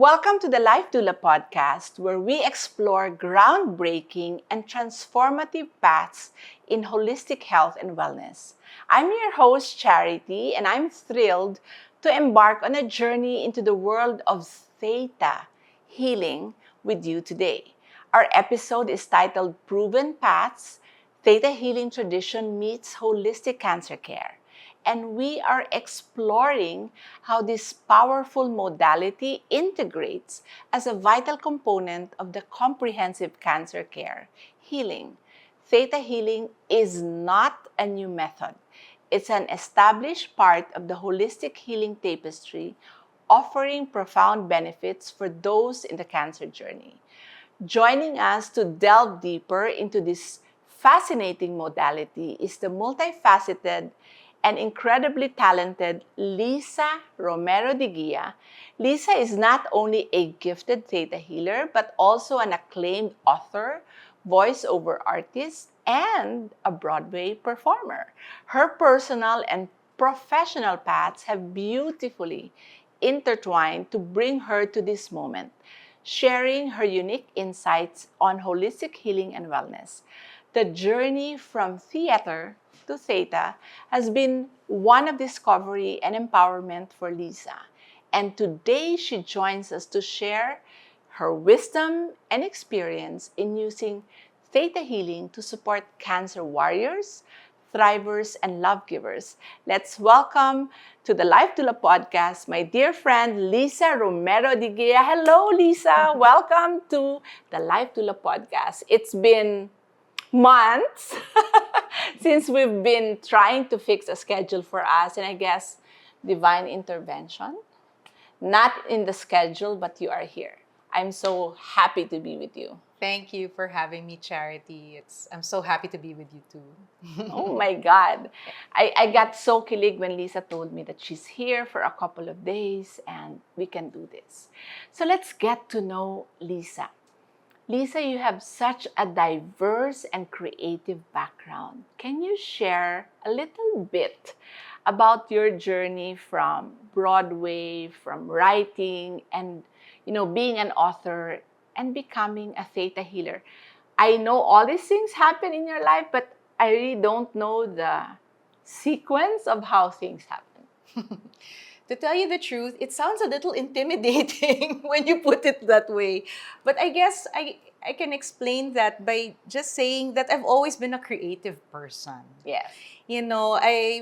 Welcome to the Life Doula Podcast, where we explore groundbreaking and transformative paths in holistic health and wellness. I'm your host, Charity, and I'm thrilled to embark on a journey into the world of Theta Healing with you today. Our episode is titled Proven Paths, Theta Healing Tradition Meets Holistic Cancer Care. And we are exploring how this powerful modality integrates as a vital component of the comprehensive cancer care healing. Theta healing is not a new method. It's an established part of the holistic healing tapestry, offering profound benefits for those in the cancer journey. Joining us to delve deeper into this fascinating modality is the multifaceted and incredibly talented Lissa Romero De Guia. Lissa is not only a gifted Theta healer, but also an acclaimed author, voiceover artist, and a Broadway performer. Her personal and professional paths have beautifully intertwined to bring her to this moment, sharing her unique insights on holistic healing and wellness. The journey from theater to Theta has been one of discovery and empowerment for Lissa. And today she joins us to share her wisdom and experience in using Theta healing to support cancer warriors, thrivers, and love givers. Let's welcome to the Life Doula Podcast my dear friend Lissa Romero De Guia. Hello, Lissa. Welcome to the Life Doula Podcast. It's been months since we've been trying to fix a schedule for us, and I guess divine intervention. Not in the schedule, but you are here. I'm so happy to be with you. Thank you for having me, Charity. I'm so happy to be with you too. Oh my God. I got so kilig when Lissa told me that she's here for a couple of days and we can do this. So let's get to know Lissa. Lissa, you have such a diverse and creative background. Can you share a little bit about your journey from Broadway, from writing, and being an author and becoming a Theta healer? I know all these things happen in your life, but I really don't know the sequence of how things happen. To tell you the truth, it sounds a little intimidating when you put it that way. But I guess I can explain that by just saying that I've always been a creative person. Yes.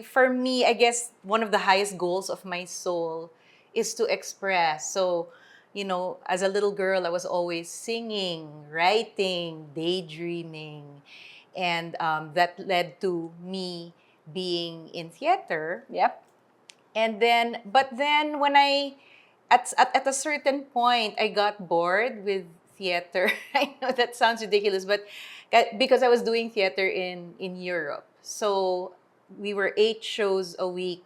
For me, I guess one of the highest goals of my soul is to express. So, as a little girl, I was always singing, writing, daydreaming. And that led to me being in theater. Yep. But then when at a certain point, I got bored with theater. I know that sounds ridiculous, but because I was doing theater in Europe. So we were 8 shows a week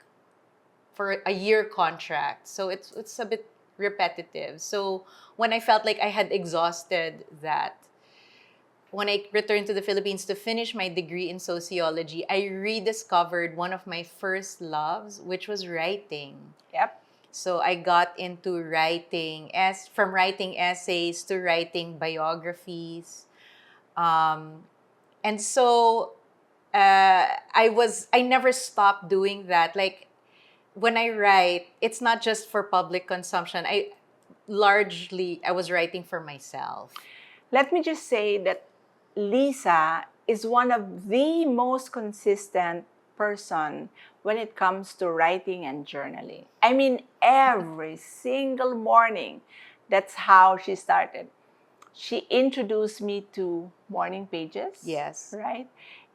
for a year contract. So it's a bit repetitive. So when I felt like I had exhausted that, when I returned to the Philippines to finish my degree in sociology, I rediscovered one of my first loves, which was writing. Yep. So I got into writing, from writing essays to writing biographies. And so I never stopped doing that. Like when I write, it's not just for public consumption. I was writing for myself. Let me just say that Lissa is one of the most consistent person when it comes to writing and journaling. I mean, every single morning, that's how she started. She introduced me to morning pages. Yes. Right?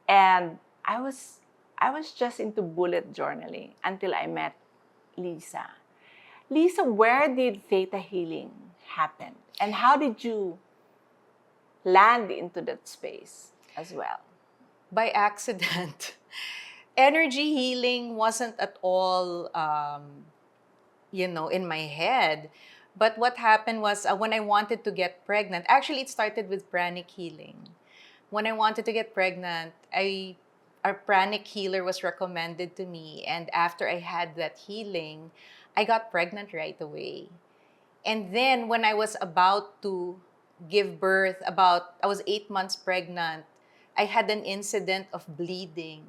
And I was just into bullet journaling until I met Lissa. Lissa, where did Theta healing happen? And how did you land into that space as well? By accident. Energy healing wasn't at all, in my head. But what happened was when I wanted to get pregnant, actually it started with pranic healing. When I wanted to get pregnant, a pranic healer was recommended to me. And after I had that healing, I got pregnant right away. And then when I was about to give birth, I was 8 months pregnant, I had an incident of bleeding.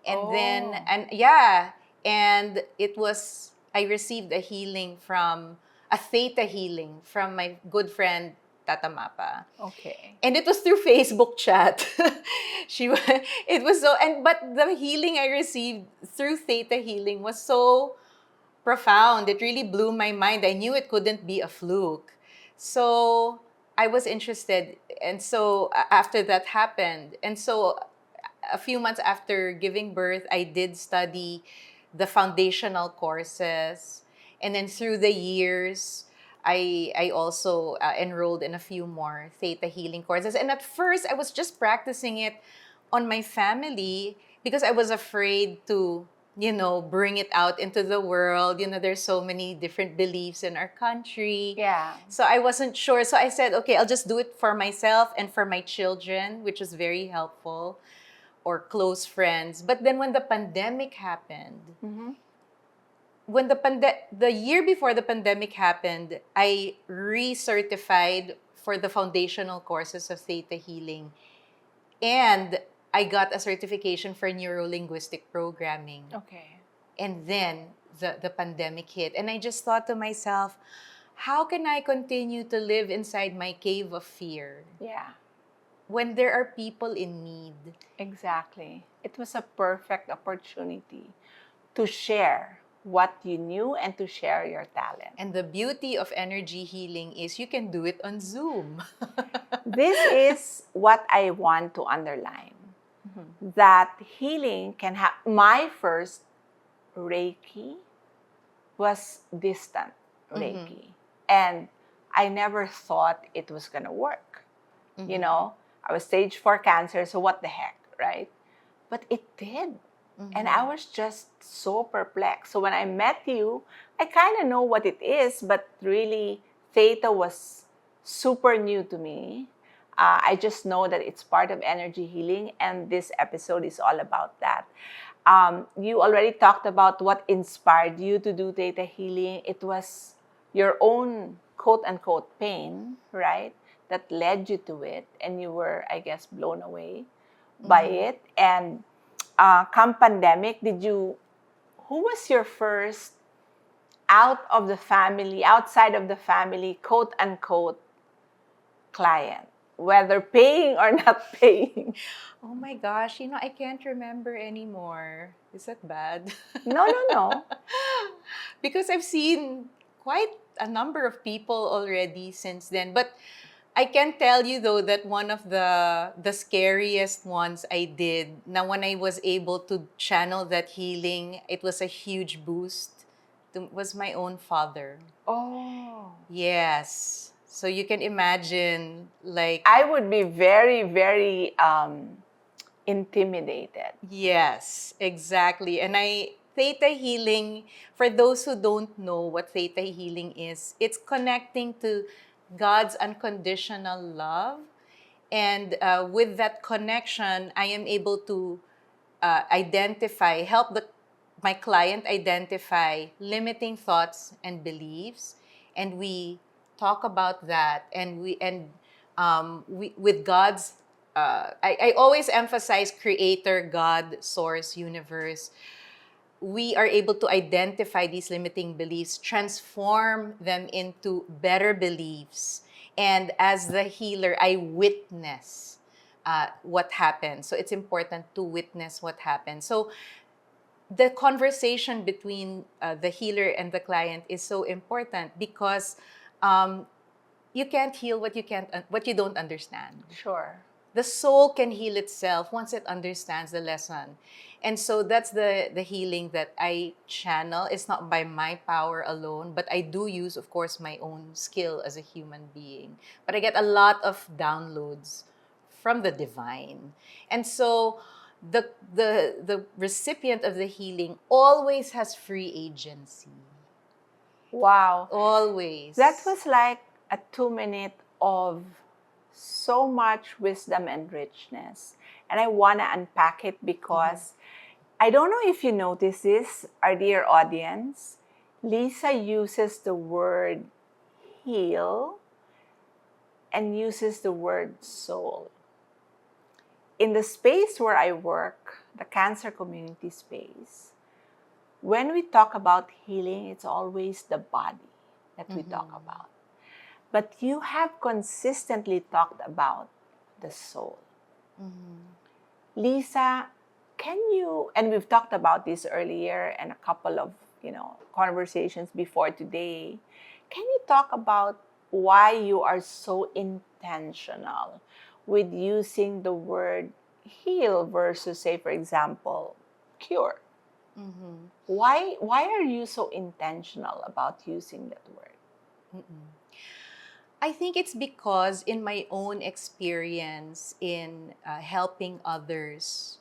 And then, Oh. and yeah, and I received a healing a Theta Healing from my good friend, Tata Mapa. Okay. And it was through Facebook chat. It was but the healing I received through Theta Healing was so profound. It really blew my mind. I knew it couldn't be a fluke. So I was interested. And so after that happened, and so a few months after giving birth, I did study the foundational courses. And then through the years, I also enrolled in a few more Theta Healing courses. And at first, I was just practicing it on my family because I was afraid to, bring it out into the world. There's so many different beliefs in our country. Yeah. So I wasn't sure. So I said, okay, I'll just do it for myself and for my children, which was very helpful, or close friends. But then when the pandemic happened, Mm-hmm. when the year before the pandemic happened, I recertified for the foundational courses of Theta Healing. And I got a certification for neuro-linguistic programming. Okay. And then the pandemic hit. And I just thought to myself, how can I continue to live inside my cave of fear Yeah. when there are people in need? Exactly. It was a perfect opportunity to share what you knew and to share your talent. And the beauty of energy healing is you can do it on Zoom. This is what I want to underline. That healing can have. My first Reiki was distant Reiki. And I never thought it was going to work. You know, I was stage 4 cancer, so what the heck, right? But it did. And I was just so perplexed. So when I met you, I kind of know what it is, but really, Theta was super new to me. I just know that it's part of energy healing, and this episode is all about that. You already talked about what inspired you to do Theta Healing. It was your own quote-unquote pain, right, that led you to it, and you were, I guess, blown away by it. And come pandemic, who was your first outside of the family, quote-unquote, client, whether paying or not paying? Oh my gosh, I can't remember anymore. Is that bad? No. Because I've seen quite a number of people already since then. But I can tell you though that one of the scariest ones I did, now when I was able to channel that healing, it was a huge boost, was my own father. Oh. Yes. So you can imagine, like... I would be very, very intimidated. Yes, exactly. And Theta Healing, for those who don't know what Theta Healing is, it's connecting to God's unconditional love. And with that connection, I am able to help my client identify limiting thoughts and beliefs. And we talk about that. And we with God's, I always emphasize creator, God, source, universe. We are able to identify these limiting beliefs, transform them into better beliefs. And as the healer, I witness what happens. So it's important to witness what happens. So the conversation between the healer and the client is so important because you can't heal what you don't understand. Sure. The soul can heal itself once it understands the lesson. And so that's the healing that I channel. It's not by my power alone, but I do use, of course, my own skill as a human being. But I get a lot of downloads from the divine. And so the recipient of the healing always has free agency. Wow. Always. That was like a 2 minute of so much wisdom and richness. And I want to unpack it because I don't know if you notice this, our dear audience. Lissa uses the word heal and uses the word soul. In the space where I work, the cancer community space, when we talk about healing, it's always the body that we talk about. But you have consistently talked about the soul. Lisa, can you, and we've talked about this earlier and a couple of, conversations before today, can you talk about why you are so intentional with using the word heal versus, say, for example, cure? Why are you so intentional about using that word? I think it's because in my own experience in helping others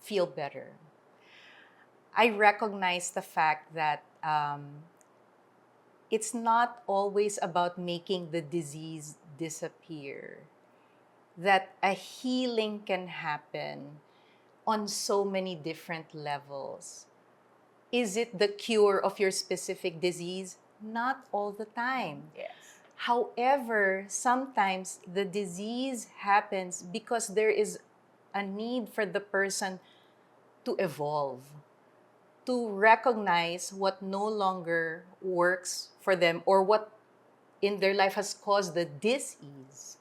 feel better, I recognize the fact that it's not always about making the disease disappear, that a healing can happen on so many different levels. Is it the cure of your specific disease? Not all the time. Yes. However, sometimes the disease happens because there is a need for the person to evolve, to recognize what no longer works for them or what in their life has caused the dis-ease.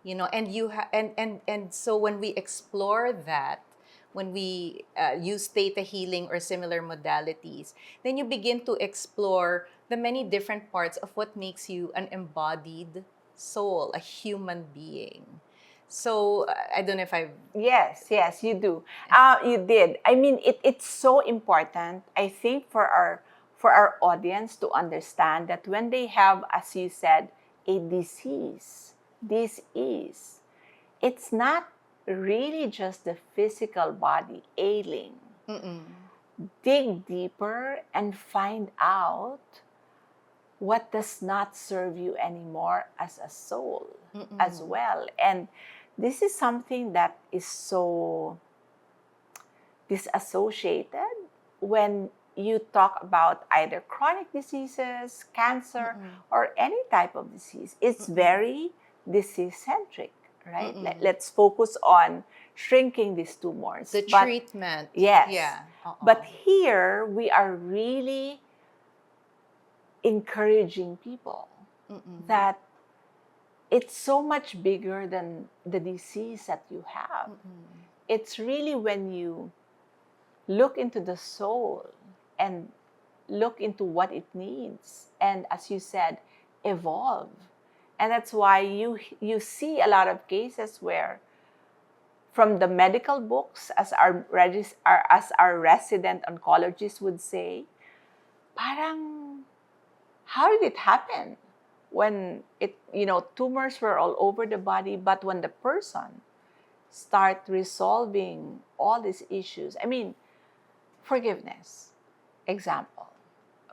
And so when we explore that, when we use Theta Healing or similar modalities, then you begin to explore the many different parts of what makes you an embodied soul, a human being. So I don't know if I've... Yes, you do. You did. I mean, it's so important, I think, for our audience to understand that when they have, as you said, a disease, it's not really just the physical body ailing. Dig deeper and find out what does not serve you anymore as a soul as well. And this is something that is so disassociated when you talk about either chronic diseases, cancer, or any type of disease. It's very disease-centric, right? Let's focus on shrinking these tumors. The treatment. Yes. Yeah. But here, we are really encouraging people that it's so much bigger than the disease that you have. It's really when you look into the soul and look into what it needs, and as you said, evolve. And that's why you see a lot of cases where, from the medical books, as our resident oncologist would say, parang, how did it happen? When tumors were all over the body, but when the person start resolving all these issues, I mean, forgiveness, example,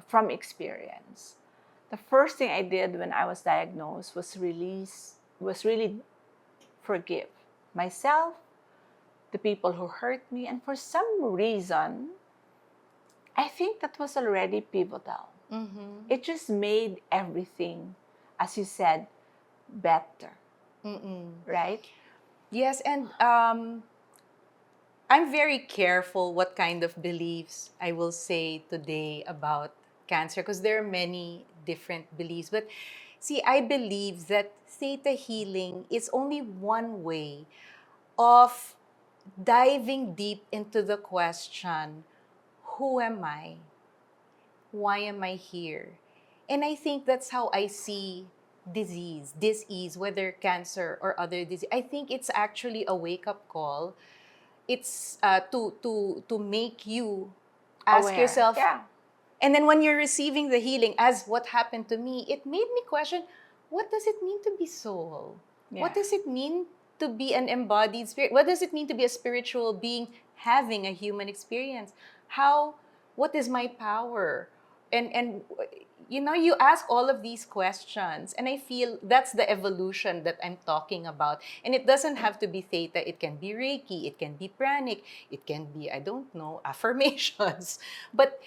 from experience. The first thing I did when I was diagnosed was really forgive myself, the people who hurt me, and for some reason, I think that was already pivotal. It just made everything, as you said, better. Right? Yes, and I'm very careful what kind of beliefs I will say today about cancer, because there are many different beliefs. But see, I believe that Theta Healing is only one way of diving deep into the question, who am I? Why am I here? And I think that's how I see disease, whether cancer or other disease. I think it's actually a wake-up call. It's to make you ask Aware. yourself. Yeah. And then when you're receiving the healing, as what happened to me, it made me question, what does it mean to be soul? Yeah. What does it mean to be an embodied spirit? What does it mean to be a spiritual being having a human experience? What is my power? And you ask all of these questions, and I feel that's the evolution that I'm talking about. And it doesn't have to be Theta. It can be Reiki. It can be pranic. It can be, I don't know, affirmations. But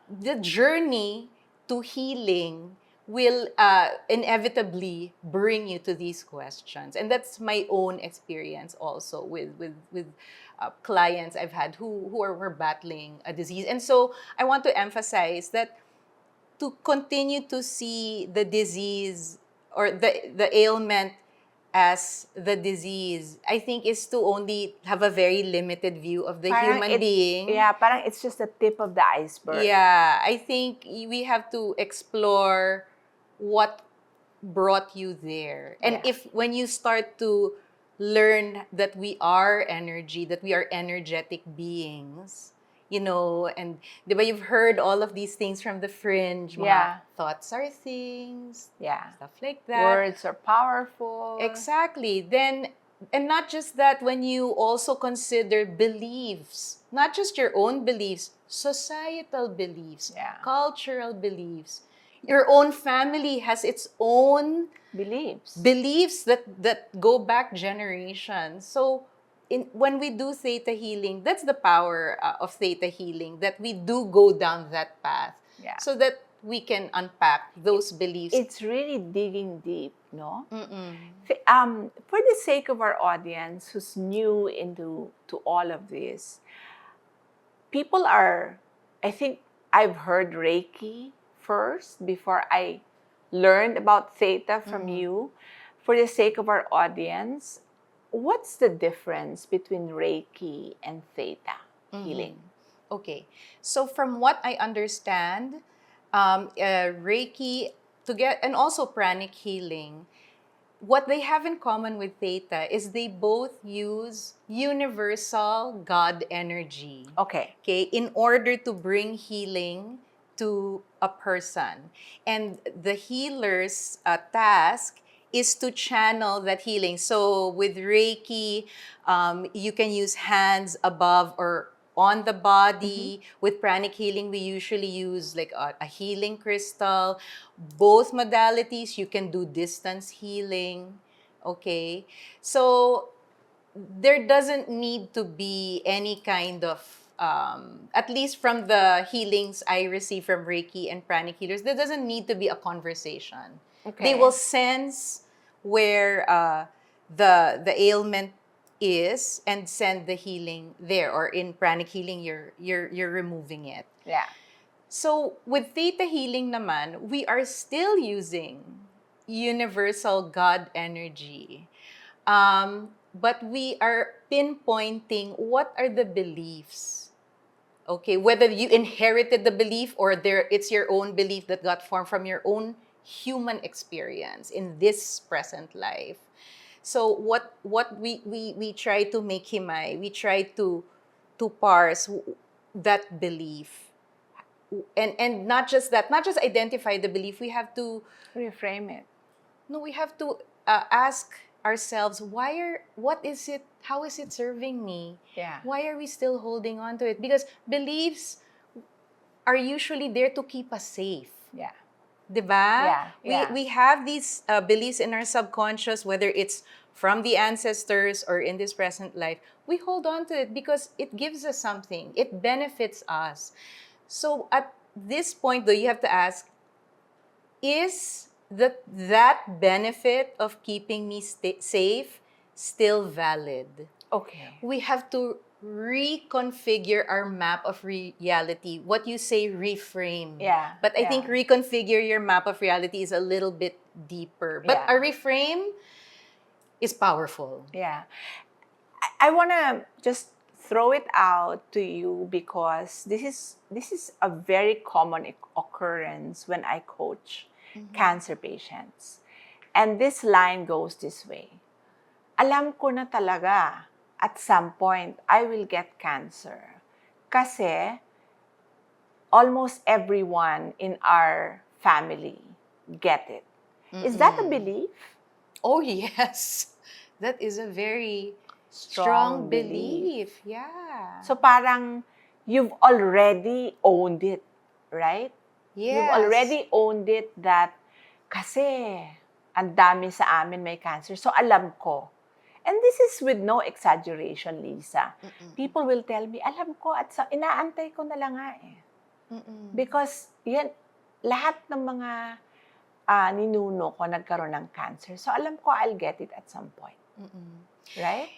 the journey to healing will inevitably bring you to these questions. And that's my own experience also with clients I've had who were battling a disease. And so I want to emphasize that to continue to see the disease or the ailment as the disease, I think, is to only have a very limited view of the human being. Yeah, parang it's just the tip of the iceberg. Yeah, I think we have to explore what brought you there. And Yeah. if when you start to learn that we are energy, that we are energetic beings, and di ba you've heard all of these things from the fringe, mga Yeah. thoughts are things, Yeah. stuff like that. Words are powerful. Exactly. Then, and not just that, when you also consider beliefs, not just your own beliefs, societal beliefs, Yeah. cultural beliefs. Your own family has its own beliefs that go back generations. So, when we do Theta Healing, that's the power of Theta Healing, that we do go down that path. Yeah. So that we can unpack those beliefs. It's really digging deep, no? Mm-mm. For the sake of our audience who's new to all of this, I think I've heard Reiki first before I learned about Theta from you. For the sake of our audience, what's the difference between Reiki and Theta Healing? Okay. So from what I understand, Reiki and also pranic healing, what they have in common with Theta is they both use universal God energy. Okay. Okay, in order to bring healing to a person. And the healer's task is to channel that healing. So with Reiki, you can use hands above or on the body. With pranic healing, we usually use like a healing crystal. Both modalities, you can do distance healing. Okay, so there doesn't need to be any kind of, at least from the healings I receive from Reiki and pranic healers, there doesn't need to be a conversation. Okay. They will sense where the ailment is and send the healing there. Or in pranic healing, you're removing it. Yeah. So with Theta Healing naman, we are still using universal God energy. But we are pinpointing what are the beliefs. Okay, whether you inherited the belief or it's your own belief that got formed from your own human experience in this present life. So what we try to make himay, we try to parse that belief. And not just that, not just identify the belief, we have to reframe it. No, we have to ask ourselves, what is it, how is it serving me? Yeah. Why are we still holding on to it? Because beliefs are usually there to keep us safe. Yeah. Diba? Yeah. We have these beliefs in our subconscious, whether it's from the ancestors or in this present life. We hold on to it because it gives us something. It benefits us. So at this point, though, you have to ask, is that benefit of keeping me safe still valid? Okay. We have to reconfigure our map of reality. What you say, reframe. Yeah. But I think reconfigure your map of reality is a little bit deeper. But a reframe is powerful. Yeah. I want to just throw it out to you because this is a very common occurrence when I coach cancer patients. And this line goes this way. Alam ko na talaga, at some point, I will get cancer. Kasi almost everyone in our family get it. Is that a belief? Oh, yes. That is a very strong belief. Yeah. So parang you've already owned it, right? Yes. You've already owned it that kasi ang dami sa amin may cancer. So alam ko. And this is with no exaggeration, Lisa. People will tell me, alam ko at inaantay ko na lang nga eh. Because yan, lahat ng mga ninuno ko nagkaroon ng cancer. So alam ko I'll get it at some point. Right?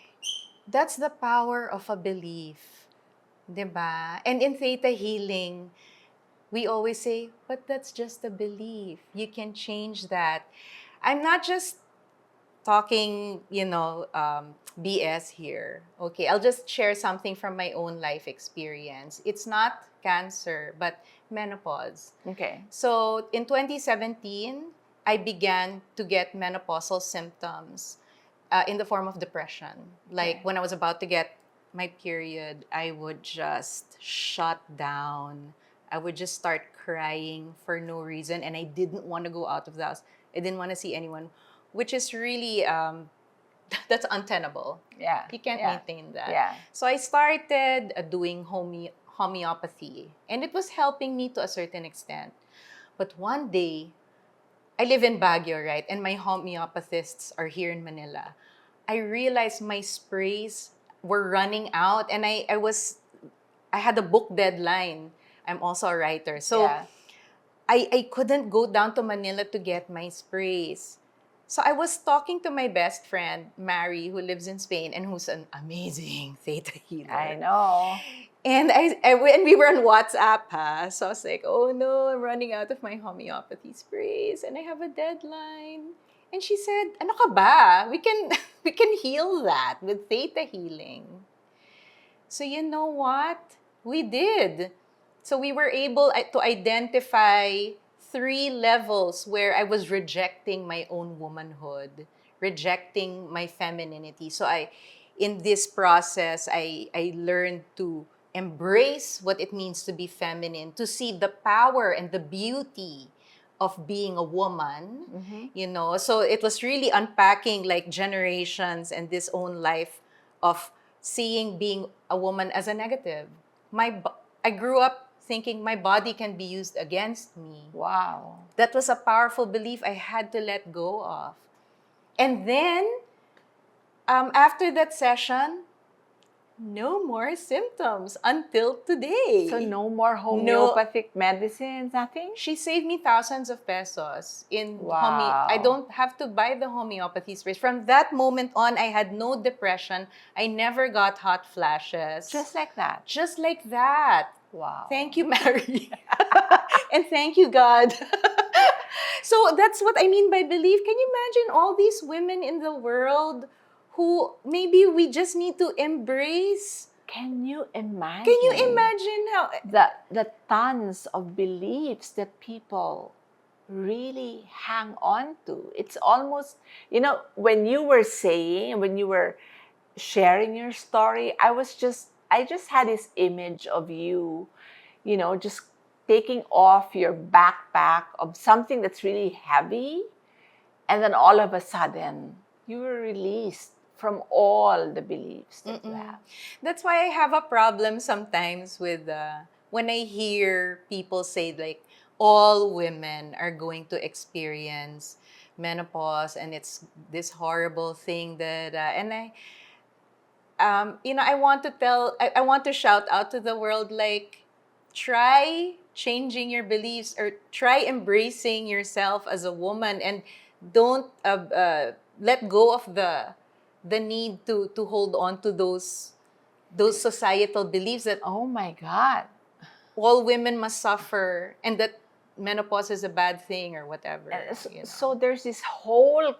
That's the power of a belief. Diba? And in Theta Healing, we always say, but that's just a belief. You can change that. I'm not just talking, BS here. Okay, I'll just share something from my own life experience. It's not cancer, but menopause. Okay. So in 2017, I began to get menopausal symptoms in the form of depression. Like when I was about to get my period, I would just shut down. I would just start crying for no reason, and I didn't want to go out of the house. I didn't want to see anyone, which is really, that's untenable. Yeah. You can't maintain that. Yeah. So I started doing homeopathy, and it was helping me to a certain extent. But one day, I live in Baguio, right? And my homeopathists are here in Manila. I realized my sprays were running out, and I had a book deadline. I'm also a writer. So I couldn't go down to Manila to get my sprays. So I was talking to my best friend, Mary, who lives in Spain and who's an amazing Theta Healer. I know. And when we were on WhatsApp, so I was like, oh no, I'm running out of my homeopathy sprays and I have a deadline. And she said, ano ka ba? We can heal that with Theta Healing. So you know what? We did. So we were able to identify 3 levels where I was rejecting my own womanhood, rejecting my femininity. So in this process, I learned to embrace what it means to be feminine, to see the power and the beauty of being a woman, So it was really unpacking like generations and this own life of seeing being a woman as a negative. I grew up thinking my body can be used against me. Wow. That was a powerful belief I had to let go of. And then, after that session, no more symptoms until today. So no more homeopathic medicines, nothing? She saved me thousands of pesos in Wow. I don't have to buy the homeopathy sprays. From that moment on, I had no depression. I never got hot flashes. Just like that? Just like that. Wow. Thank you, Mary. And thank you, God. So that's what I mean by belief. Can you imagine all these women in the world who maybe we just need to embrace? Can you imagine? Can you imagine how the tons of beliefs that people really hang on to? It's almost, when you were sharing your story, I just had this image of you, just taking off your backpack of something that's really heavy, and then all of a sudden you were released from all the beliefs that you have. That's why I have a problem sometimes with when I hear people say like all women are going to experience menopause and it's this horrible thing that I want to shout out to the world, like, try changing your beliefs or try embracing yourself as a woman and don't let go of the need to hold on to those societal beliefs that, oh my God, all women must suffer and that menopause is a bad thing or whatever. So there's this whole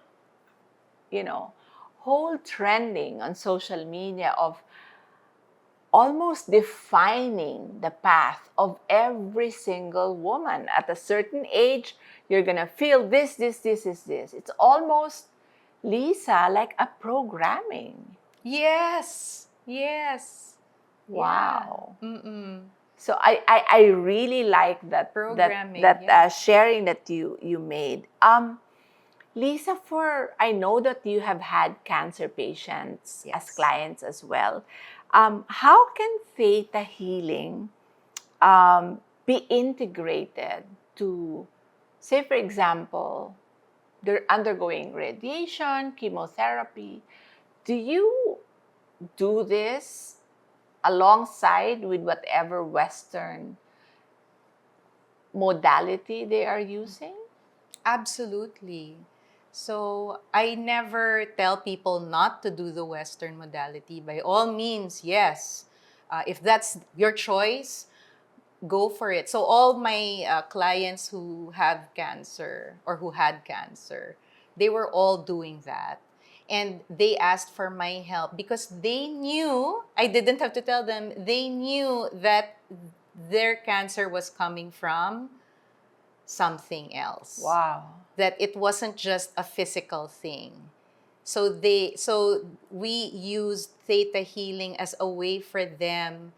trending on social media of almost defining the path of every single woman. At a certain age, you're gonna feel this is this. It's almost, Lissa, like a programming. Yes. Wow. Yeah. So I really like that programming, sharing that you made. Lissa, I know that you have had cancer patients as clients as well. How can Theta Healing be integrated to, say, for example, they're undergoing radiation, chemotherapy. Do you do this alongside with whatever Western modality they are using? Absolutely. So I never tell people not to do the Western modality. By all means, yes. If that's your choice, go for it. So all my clients who have cancer or who had cancer, they were all doing that. And they asked for my help because they knew, I didn't have to tell them, they knew that their cancer was coming from something else. Wow. That it wasn't just a physical thing. So we used Theta Healing as a way for them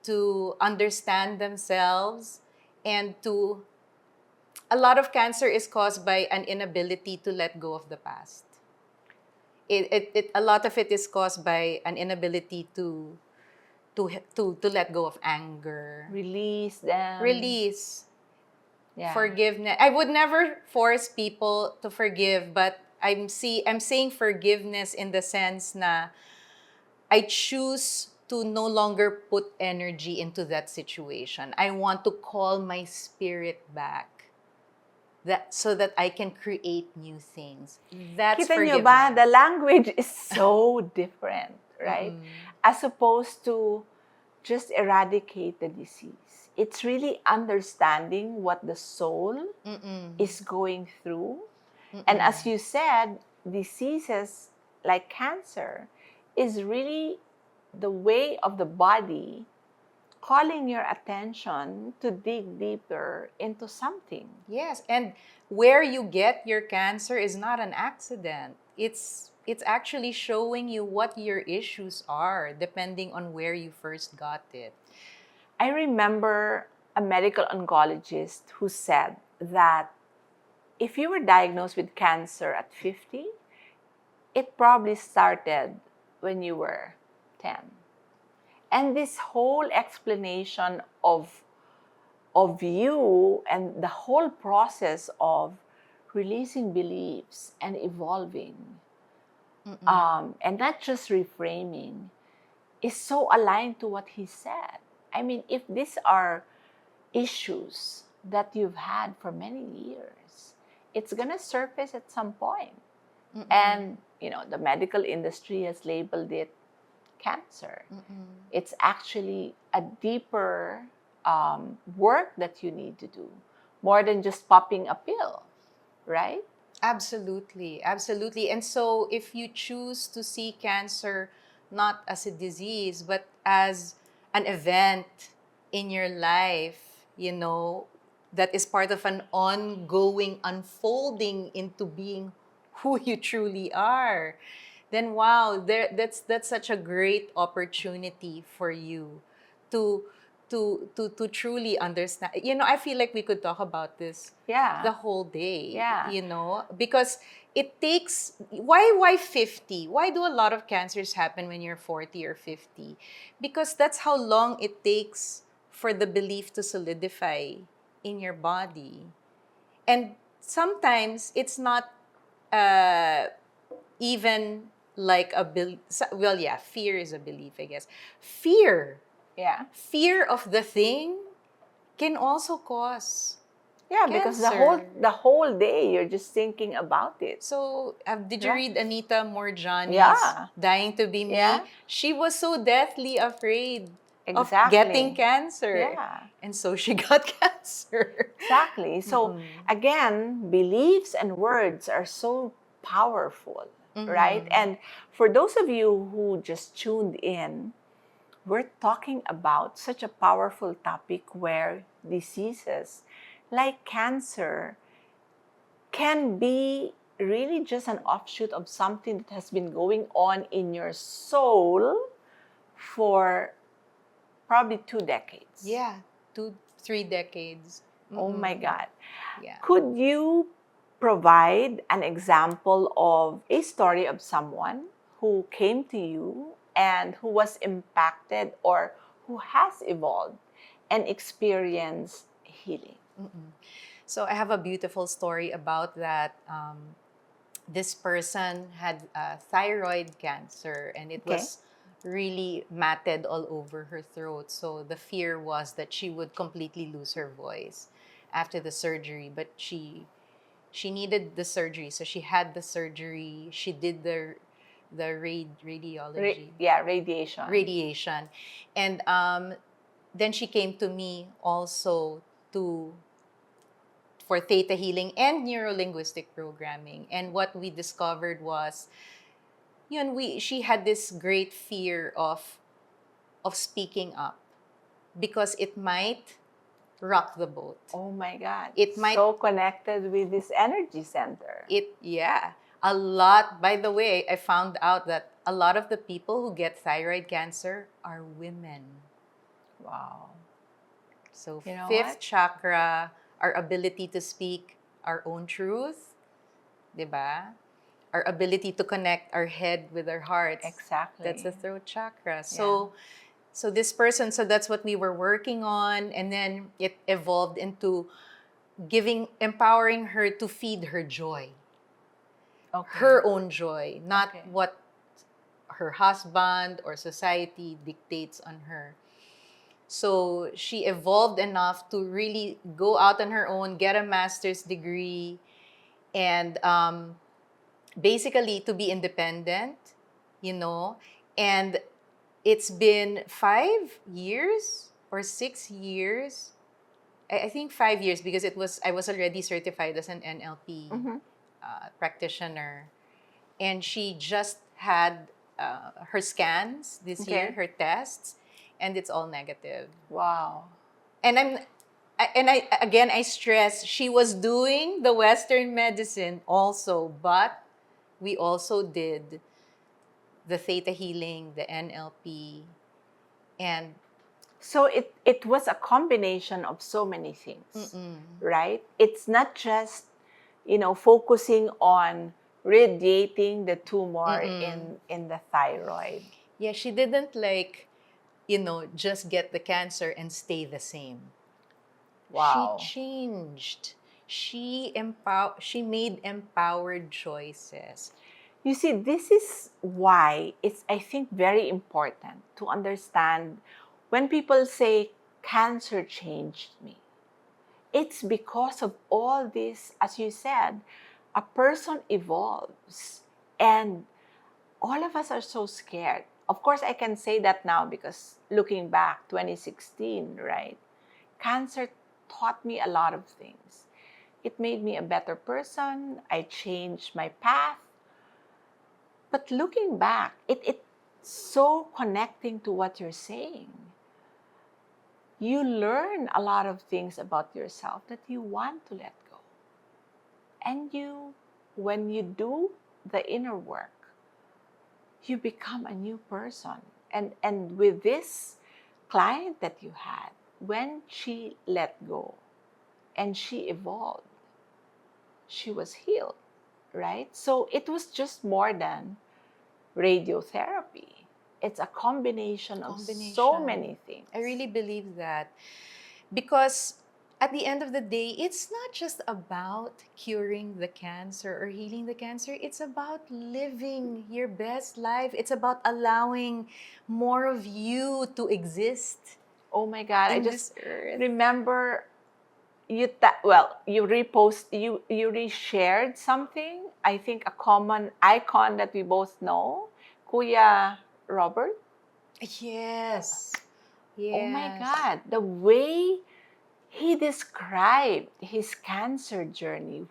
to understand themselves and to a lot of cancer is caused by an inability to let go of the past. A lot of it is caused by an inability to let go of anger, Release them. release, Yeah. forgiveness. I would never force people to forgive, but I'm saying forgiveness in the sense na I choose to no longer put energy into that situation. I want to call my spirit back. That so that I can create new things. That's Kita nyo forgiveness. ba, the language is so different, right? Mm-mm. As opposed to just eradicate the disease. It's really understanding what the soul Mm-mm. is going through. Mm-mm. And as you said, diseases like cancer is really the way of the body calling your attention to dig deeper into something. Yes, and where you get your cancer is not an accident. It's actually showing you what your issues are depending on where you first got it. I remember a medical oncologist who said that if you were diagnosed with cancer at 50, it probably started when you were 10. And this whole explanation of you and the whole process of releasing beliefs and evolving, and not just reframing, is so aligned to what he said. I mean, if these are issues that you've had for many years, it's going to surface at some point. And, the medical industry has labeled it cancer. It's actually a deeper work that you need to do, more than just popping a pill, right? Absolutely, absolutely. And so if you choose to see cancer not as a disease, but as an event in your life, that is part of an ongoing unfolding into being who you truly are, then wow, that's such a great opportunity for you to to truly understand. I feel like we could talk about this Yeah. the whole day. Yeah. Because it takes why 50? Why do a lot of cancers happen when you're 40 or 50? Because that's how long it takes for the belief to solidify in your body. And sometimes it's not even like a belief. Well, yeah, fear is a belief, I guess. Fear of the thing can also cause because the cancer. whole day you're just thinking about it. So, did you read Anita Morjani's Yeah. Dying to Be Me? Yeah. She was so deathly afraid of Exactly. getting cancer. Yeah. And so she got cancer. Exactly. So again, beliefs and words are so powerful, right? And for those of you who just tuned in, we're talking about such a powerful topic where diseases like cancer can be really just an offshoot of something that has been going on in your soul for probably 2 decades. Yeah, 2-3 decades. Oh my God. Yeah. Could you provide an example of a story of someone who came to you and who was impacted or who has evolved and experienced healing? So I have a beautiful story about that. This person had thyroid cancer, and it was really matted all over her throat. So the fear was that she would completely lose her voice after the surgery. But she she needed the surgery. So she had the surgery. She did the radiology. Radiation. And then she came to me also for Theta Healing and neuro-linguistic programming. And what we discovered was, she had this great fear of speaking up because it might rock the boat. Oh my God. It might so connected with this energy center. A lot. By the way, I found out that a lot of the people who get thyroid cancer are women. Wow. So You know fifth what? chakra, our ability to speak our own truth, 'di ba? Our ability to connect our head with our hearts. Exactly. That's the throat chakra. So this person, so that's what we were working on, and then it evolved into empowering her to feed her joy. Okay. Her own joy, not Okay. what her husband or society dictates on her. So she evolved enough to really go out on her own, get a master's degree, and basically to be independent, and it's been 5 years or 6 years. I think 5 years, because I was already certified as an NLP practitioner, and she just had her scans this year, her tests, and it's all negative. Wow. And I stress, she was doing the Western medicine also, but we also did the Theta Healing, the NLP, and so it was a combination of so many things, right? It's not just, focusing on radiating the tumor in the thyroid. Yeah, she didn't just get the cancer and stay the same. Wow. She changed. She made empowered choices. You see, this is why it's, I think, very important to understand when people say cancer changed me. It's because of all this, as you said, a person evolves, and all of us are so scared. Of course, I can say that now because looking back, 2016, right? Cancer taught me a lot of things. It made me a better person. I changed my path. But looking back, it's so connecting to what you're saying. You learn a lot of things about yourself that you want to let go. And when you do the inner work, you become a new person. And with this client that you had, when she let go and she evolved, she was healed, right? So it was just more than radiotherapy. It's a combination of so many things. I really believe that, because at the end of the day, it's not just about curing the cancer or healing the cancer. It's about living your best life. It's about allowing more of you to exist. Oh my God! I just this earth. Remember you reshared something. I think a common icon that we both know, Kuya Robert. Yes. Oh my God! The way he described his cancer journey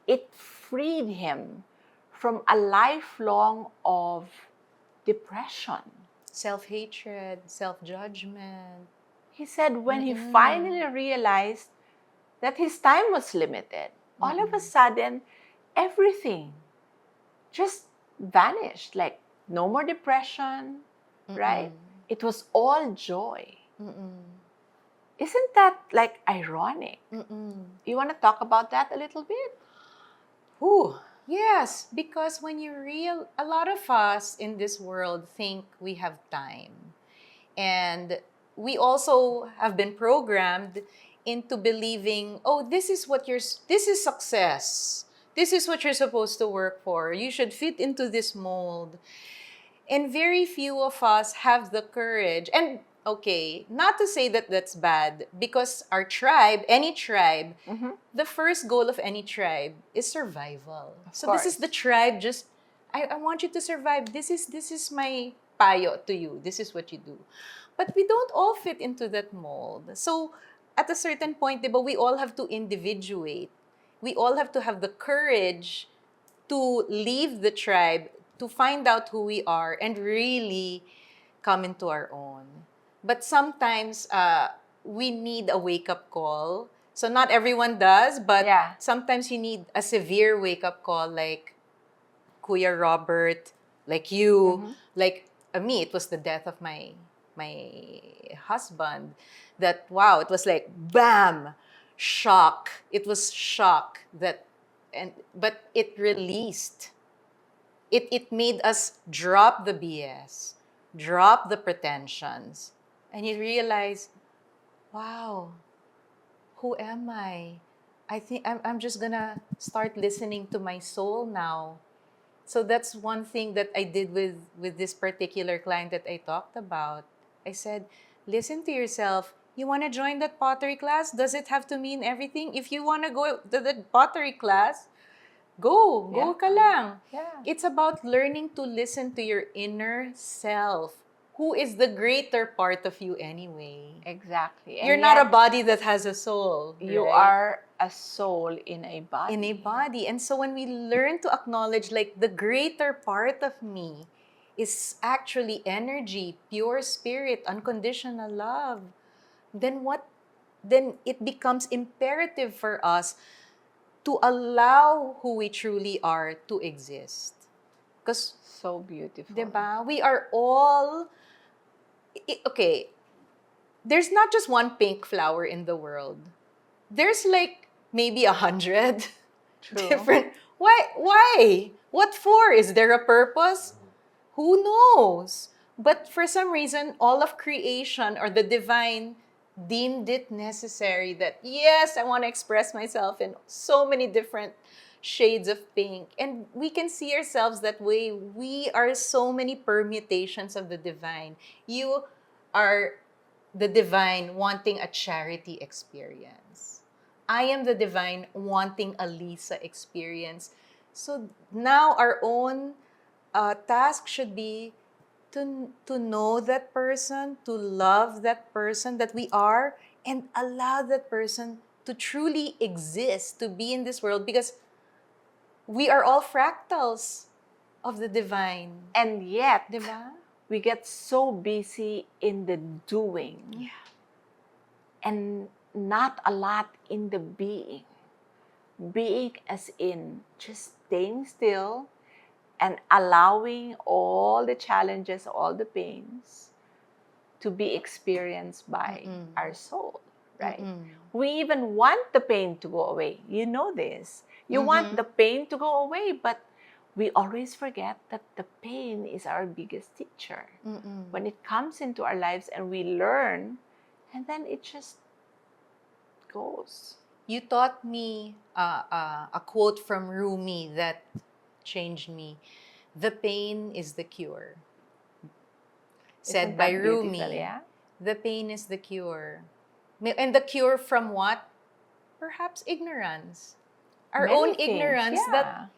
it freed him from a lifelong of depression, self-hatred, self-judgment. He said when he finally realized that his time was limited, all of a sudden, everything just vanished. Like, no more depression, right? It was all joy. Isn't that like ironic? You want to talk about that a little bit? Yes, because a lot of us in this world think we have time. And we also have been programmed into believing, this is success. This is what you're supposed to work for. You should fit into this mold. And very few of us have the courage. And okay, not to say that that's bad, because our tribe, any tribe, Mm-hmm. the first goal of any tribe is survival. So this is course. the tribe, just, I want you to survive. This is my payo to you. This is what you do. But we don't all fit into that mold. So at a certain point, diba, we all have to individuate. We all have to have the courage to leave the tribe, to find out who we are, and really come into our own. But sometimes we need a wake-up call. So not everyone does, but Yeah. sometimes you need a severe wake-up call, like Kuya Robert, like you, Mm-hmm. like me. It was the death of my husband. That, wow, it was like bam, shock. It was shock that, but it released. It made us drop the BS, drop the pretensions, and you realize, wow, who am I? I think I'm just gonna start listening to my soul now. So that's one thing that I did with this particular client that I talked about. I said, listen to yourself. You want to join that pottery class? Does it have to mean everything? If you want to go to the pottery class, go Yeah. ka lang. Yeah. It's about learning to listen to your inner self. Who is the greater part of you anyway? Exactly. You're And not a yet, body that has a soul, you right? are a soul in a body. In a body. And so when we learn to acknowledge, like, the greater part of me is actually energy, pure spirit, unconditional love, then what? Then it becomes imperative for us to allow who we truly are to exist. Because, So beautiful. diba, we are all, okay, there's not just one pink flower in the world. There's like maybe 100 True. different. Why? What for? Is there a purpose? Who knows? But for some reason, all of creation or the divine deemed it necessary that, yes, I want to express myself in so many different shades of pink. And we can see ourselves that way. We are so many permutations of the divine. You are the divine wanting a charity experience. I am the divine wanting a Lissa experience. So now our own task should be to know that person, to love that person that we are, and allow that person to truly exist, to be in this world, because we are all fractals of the divine. And yet, Diba? we get so busy in the doing and not a lot in the being. Being as in just staying still and allowing all the challenges, all the pains to be experienced by our soul, right? We even want the pain to go away. You know this. You want the pain to go away, but we always forget that the pain is our biggest teacher. When it comes into our lives and we learn, and then it just goes. You taught me a quote from Rumi that changed me. The pain is the cure. Said Isn't by that beautiful, Rumi. yeah? The pain is the cure. And the cure from what? Perhaps ignorance. Our Many own things, ignorance yeah. that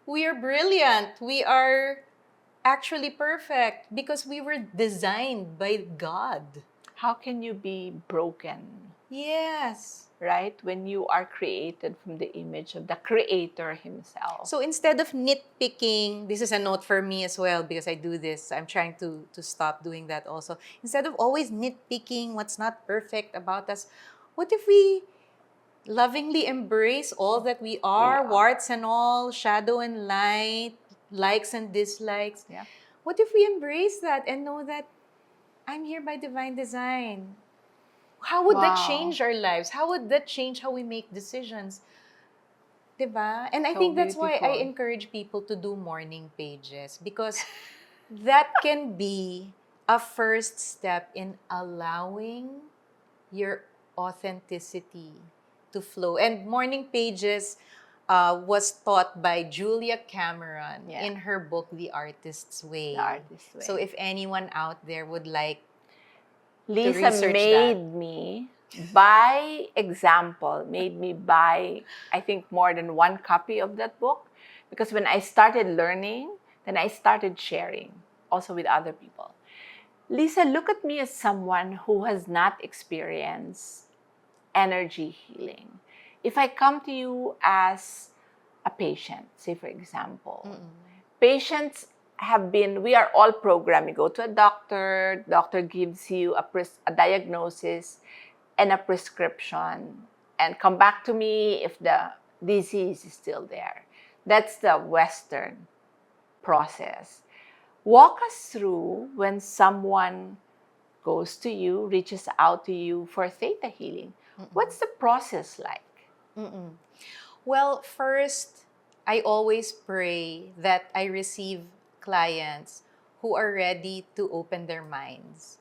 we are brilliant. We are actually perfect because we were designed by God. How can you be broken? Yes. Right? When you are created from the image of the Creator Himself. So instead of nitpicking, this is a note for me as well because I do this. I'm trying to stop doing that also. Instead of always nitpicking what's not perfect about us, what if we lovingly embrace all that we are, warts and all, shadow and light, likes and dislikes? Yeah. What if we embrace that and know that I'm here by divine design? How would that change our lives? How would that change how we make decisions? Diba? And I So think that's why I beautiful. encourage people to do morning pages because that can be a first step in allowing your authenticity to flow. And morning pages was taught by Julia Cameron in her book, The Artist's Way. The Artist's Way. So if anyone out there would like Lisa research made that. me, by example, made me buy, I think, more than one copy of that book. Because when I started learning, then I started sharing also with other people. Lisa, look at me as someone who has not experienced energy healing. If I come to you as a patient, say for example, patients we are all programmed. You go to a doctor gives you a diagnosis and a prescription, and come back to me if the disease is still there. That's the Western process. Walk us through when someone goes to you, reaches out to you for theta healing. What's the process like? Well, first, I always pray that I receive clients who are ready to open their minds,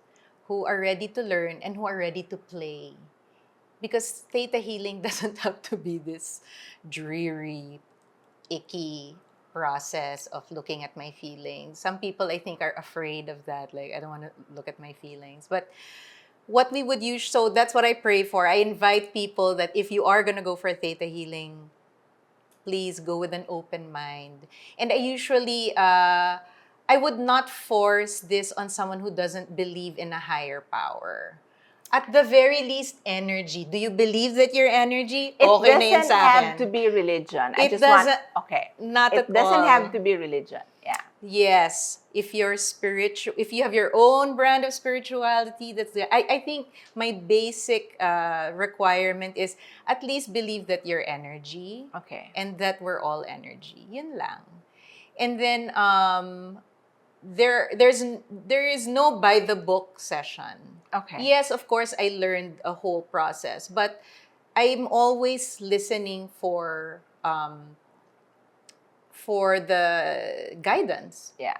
who are ready to learn, and who are ready to play. Because theta healing doesn't have to be this dreary, icky process of looking at my feelings. Some people, I think, are afraid of that. Like, I don't want to look at my feelings. But what we would use, so that's what I pray for. I invite people that if you are going to go for theta healing, please go with an open mind. And I usually, I would not force this on someone who doesn't believe in a higher power. At the very least, energy. Do you believe that you're energy? It Okay na yan doesn't sa have akin. to be religion. I It just want, doesn't, okay. not It at doesn't all. have to be religion. Yeah. Yes, if you're spiritual, if you have your own brand of spirituality, that's the. I think my basic requirement is at least believe that you're energy, Okay. and that we're all energy. Yun lang. And then there is no by the book session. Okay. Yes, of course, I learned a whole process, but I'm always listening for the guidance. Yeah.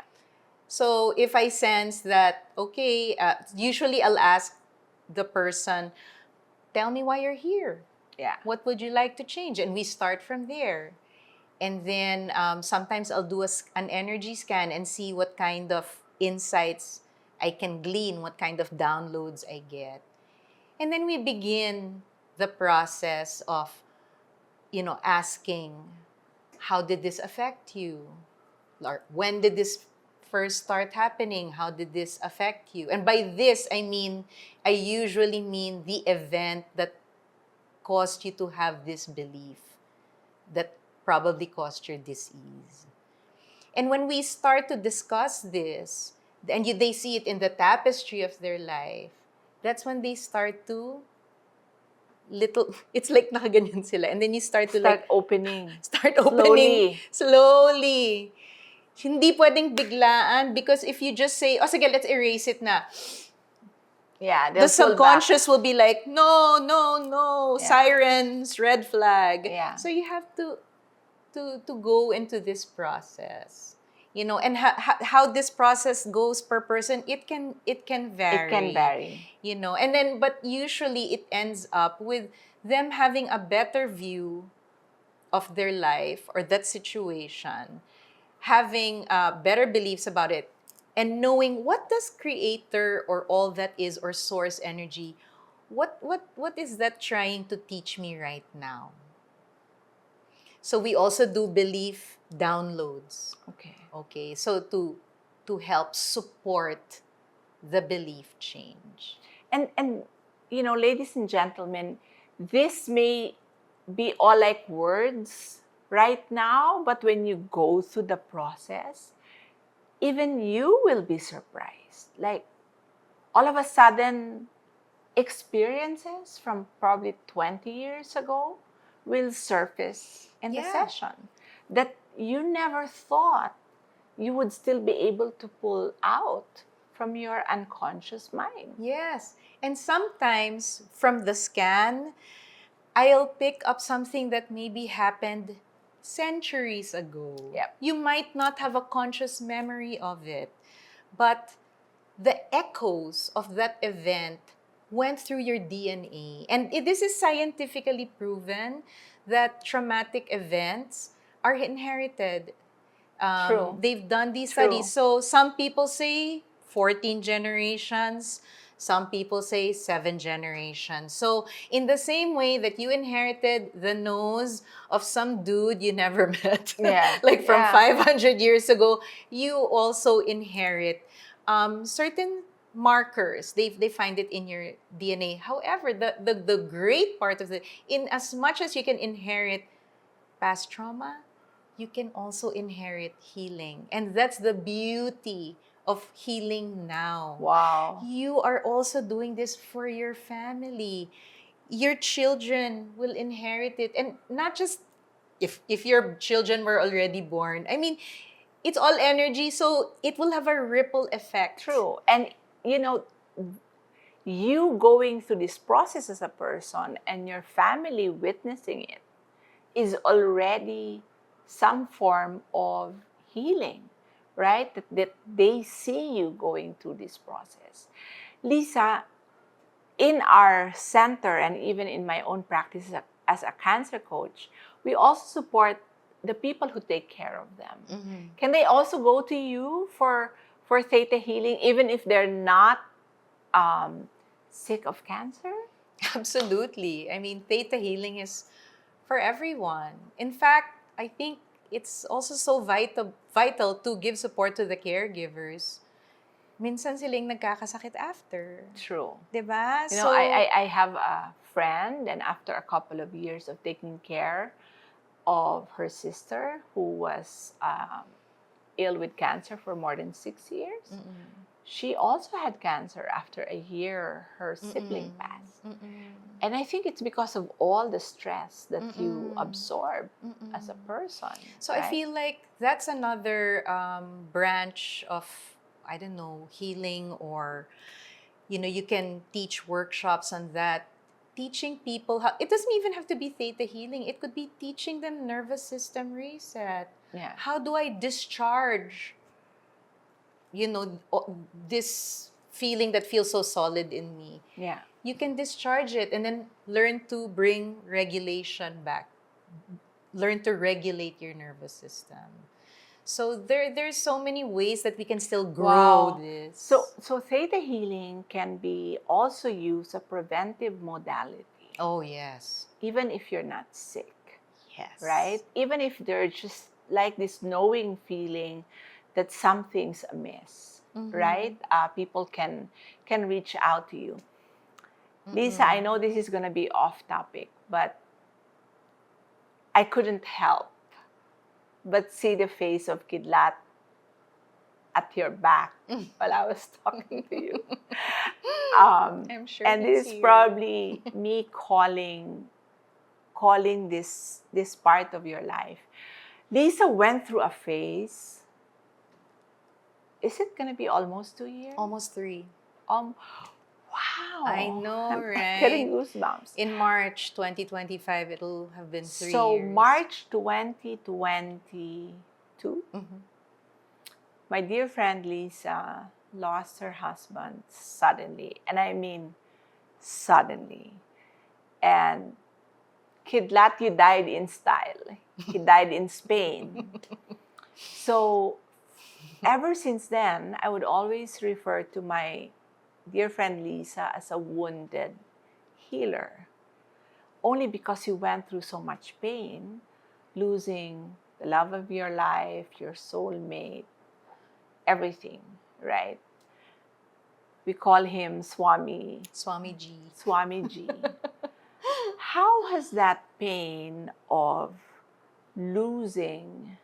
So if I sense that, okay, usually I'll ask the person, tell me why you're here. Yeah. What would you like to change? And we start from there. And then sometimes I'll do an energy scan and see what kind of insights I can glean, what kind of downloads I get. And then we begin the process of, asking, how did this affect you? Or when did this first start happening? How did this affect you? And by this, I usually mean the event that caused you to have this belief, that probably caused your dis-ease. And when we start to discuss this, and they see it in the tapestry of their life, that's when they start to it's like nakaganyan sila. And then you start to Start opening. start opening Slowly. slowly. Hindi pwedeng biglaan, because if you just say, oh sige, let's erase it na. Yeah, The subconscious will be like, no, Yeah. sirens, red flag. Yeah. So you have to go into this process. And how this process goes per person, it can vary. It can vary. And then, but usually it ends up with them having a better view of their life or that situation, having better beliefs about it, and knowing what does creator or all that is, or source energy, what is that trying to teach me right now? So we also do belief downloads. Okay. So to help support the belief change. And ladies and gentlemen, this may be all like words right now, but when you go through the process, even you will be surprised. Like, all of a sudden, experiences from probably 20 years ago will surface in the session that you never thought you would still be able to pull out from your unconscious mind. Yes. And sometimes from the scan, I'll pick up something that maybe happened centuries ago. Yep. You might not have a conscious memory of it, but the echoes of that event went through your DNA. And this is scientifically proven that traumatic events are inherited. True. They've done these True. studies. So some people say 14 generations. Some people say 7 generations. So in the same way that you inherited the nose of some dude you never met, Yeah. like from Yeah. 500 years ago, you also inherit certain markers. They find it in your DNA. However, the great part of it, in as much as you can inherit past trauma, you can also inherit healing. And that's the beauty of healing now. Wow. You are also doing this for your family. Your children will inherit it. And not just if your children were already born. I mean, it's all energy, so it will have a ripple effect. True. And, you know, you going through this process as a person and your family witnessing it is already some form of healing, right? That they see you going through this process. Lisa, in our center and even in my own practice as a cancer coach, we also support the people who take care of them. Mm-hmm. Can they also go to you for Theta Healing even if they're not sick of cancer? Absolutely. I mean, Theta Healing is for everyone. In fact, I think it's also so vital to give support to the caregivers. Minsan silang nagkakasakit after. True. Diba? You know, I have a friend, and after a couple of years of taking care of her sister who was ill with cancer for more than 6 years, she also had cancer after a year her sibling passed. And I think it's because of all the stress that you absorb as a person. So right? I feel like that's another branch of, I don't know, healing, or, you know, you can teach workshops on that. Teaching people how, it doesn't even have to be Theta Healing. It could be teaching them nervous system reset. Yeah. How do I discharge, you know, this feeling that feels so solid in me? Yeah. You can discharge it and then learn to bring regulation back. Learn to regulate your nervous system. So there's so many ways that we can still grow this. So Theta Healing can be also used a preventive modality. Oh, yes. Even if you're not sick. Yes. Right? Even if they're just like this knowing feeling that something's amiss. Right? People can reach out to you. Lisa, I know this is going to be off topic, but I couldn't help but see the face of Kidlat at your back while I was talking to you. I'm sure. And this is probably me calling this part of your life. Lisa went through a phase. Is it going to be almost 2 years? Almost 3. Wow. I know, I'm right? getting goosebumps. In March 2025, it'll have been 3 So years. March 2022, my dear friend Lisa lost her husband suddenly. And I mean suddenly. And Kidlat, you died in style. He died in Spain. So ever since then, I would always refer to my dear friend Lisa as a wounded healer. Only because you went through so much pain, losing the love of your life, your soulmate, everything, right? We call him Swamiji. How has that pain of losing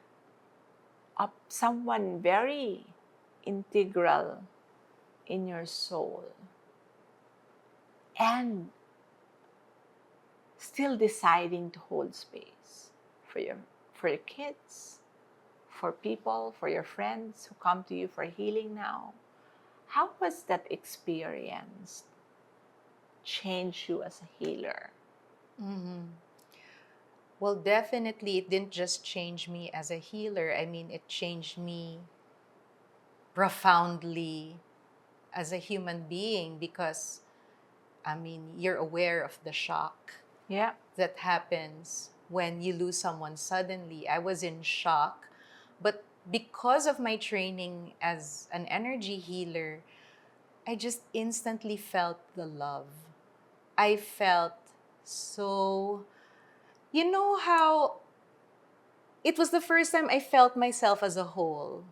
someone very integral in your soul and still deciding to hold space for your kids, for people, for your friends who come to you for healing now? How was that experience change you as a healer? Well, definitely, it didn't just change me as a healer. I mean, it changed me profoundly as a human being, because, I mean, you're aware of the shock that happens when you lose someone suddenly. I was in shock, but because of my training as an energy healer, I just instantly felt the love. I felt so, you know how it was the first time I felt myself as a whole.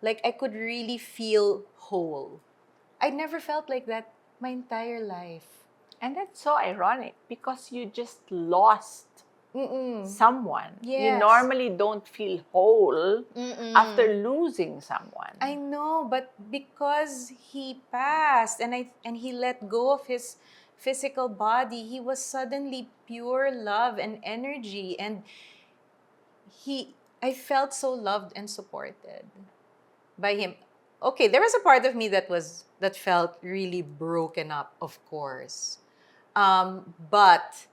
Like I could really feel whole. I never felt like that my entire life. And that's so ironic because you just lost Mm-mm. someone. You Yes. normally don't feel whole after losing someone. I know, but because he passed and he let go of his physical body, he was suddenly pure love and energy, and I felt so loved and supported by him. Okay, there was a part of me that felt really broken up, of course. But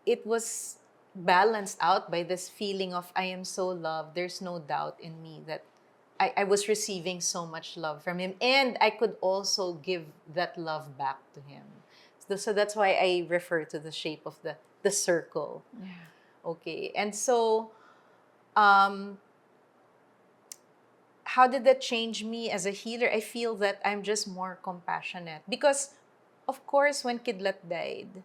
it was balanced out by this feeling of I am so loved. There's no doubt in me that I was receiving so much love from him, and I could also give that love back to him. So that's why I refer to the shape of the circle. Yeah. Okay, and so how did that change me as a healer? I feel that I'm just more compassionate because, of course, when Kidlat died,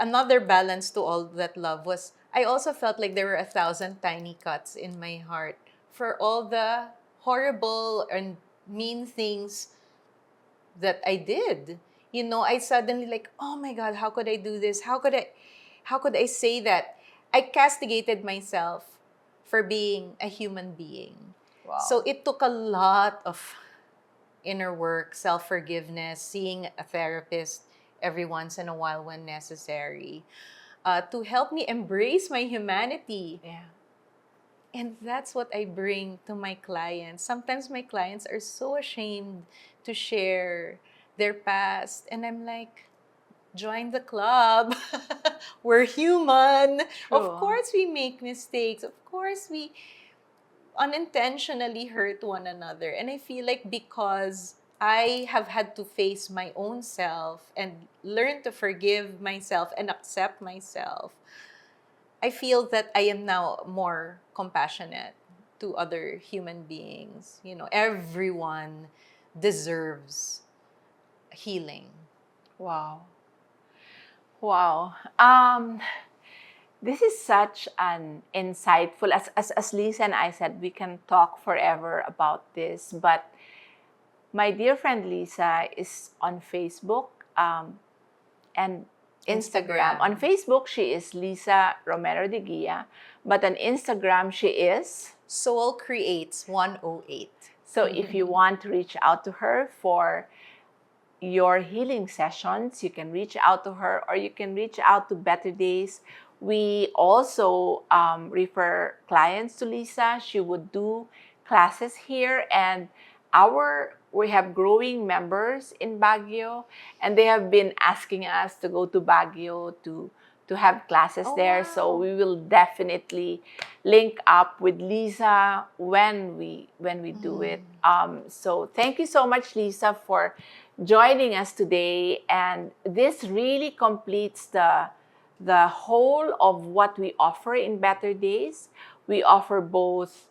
another balance to all that love was I also felt like there were 1,000 tiny cuts in my heart for all the horrible and mean things that I did. You know, I suddenly like, oh my God, how could I do this? How could I say that? I castigated myself for being a human being. Wow. So it took a lot of inner work, self-forgiveness, seeing a therapist every once in a while when necessary, to help me embrace my humanity. Yeah. And that's what I bring to my clients. Sometimes my clients are so ashamed to share their past. And I'm like, join the club. We're human. True. Of course we make mistakes. Of course we unintentionally hurt one another. And I feel like because I have had to face my own self and learn to forgive myself and accept myself, I feel that I am now more compassionate to other human beings. You know, everyone deserves healing. Wow. Wow. This is such an insightful, as Lisa and I said, we can talk forever about this, but my dear friend Lisa is on Facebook and Instagram. On Facebook, she is Lissa Romero De Guia, but on Instagram, she is Soul Creates 108. So if you want to reach out to her for your healing sessions, you can reach out to her, or you can reach out to Better Days. We also refer clients to Lisa. She would do classes here, and we have growing members in Baguio, and they have been asking us to go to Baguio to have classes there. Wow. So we will definitely link up with Lisa when we do it. So thank you so much, Lisa, for joining us today. And this really completes the whole of what we offer in Better Days. We offer both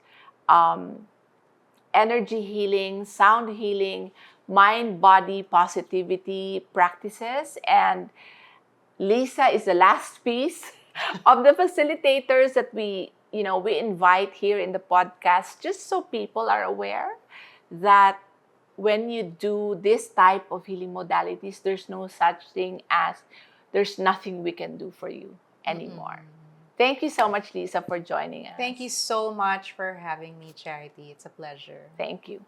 energy healing, sound healing, mind, body, positivity practices. And Lisa is the last piece of the facilitators that we invite here in the podcast, just so people are aware that when you do this type of healing modalities, there's no such thing as there's nothing we can do for you anymore. Thank you so much, Lisa, for joining us. Thank you so much for having me, Charity. It's a pleasure. Thank you.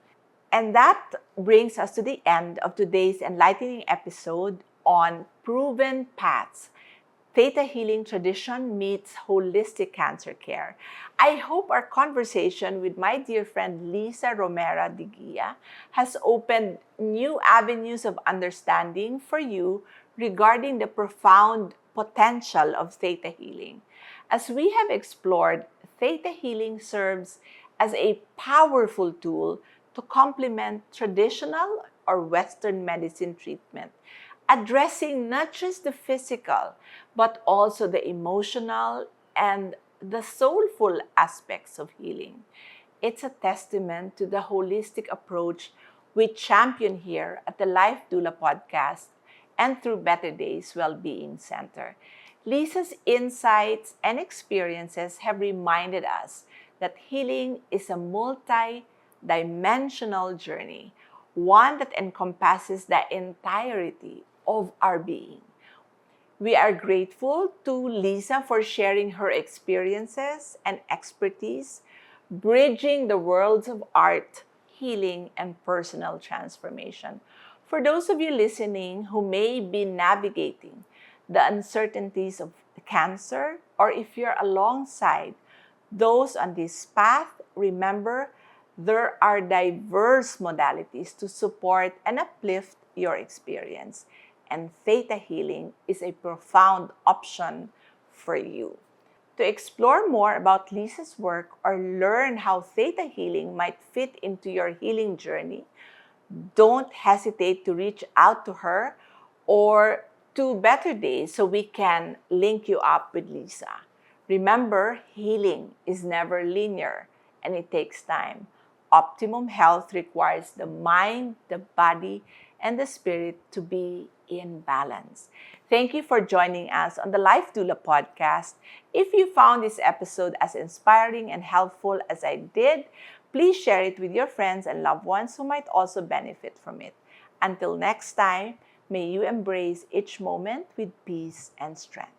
And that brings us to the end of today's enlightening episode on Proven Paths. Theta Healing tradition meets holistic cancer care. I hope our conversation with my dear friend Lissa Romero De Guia has opened new avenues of understanding for you regarding the profound potential of Theta Healing. As we have explored, Theta Healing serves as a powerful tool to complement traditional or Western medicine treatment, addressing not just the physical, but also the emotional and the soulful aspects of healing. it's a testament to the holistic approach we champion here at the Life Doula Podcast and through Better Days Wellbeing Center. Lissa's insights and experiences have reminded us that healing is a multi-dimensional journey, one that encompasses the entirety of our being. We are grateful to Lissa for sharing her experiences and expertise, bridging the worlds of art, healing, and personal transformation. For those of you listening who may be navigating the uncertainties of cancer, or if you're alongside those on this path, remember there are diverse modalities to support and uplift your experience. And Theta Healing is a profound option for you. To explore more about Lissa's work or learn how Theta Healing might fit into your healing journey, don't hesitate to reach out to her or to Better Days so we can link you up with Lissa. Remember, healing is never linear and it takes time. Optimum health requires the mind, the body, and the spirit to be in balance. Thank you for joining us on the Life Doula Podcast. If you found this episode as inspiring and helpful as I did, please share it with your friends and loved ones who might also benefit from it. Until next time, may you embrace each moment with peace and strength.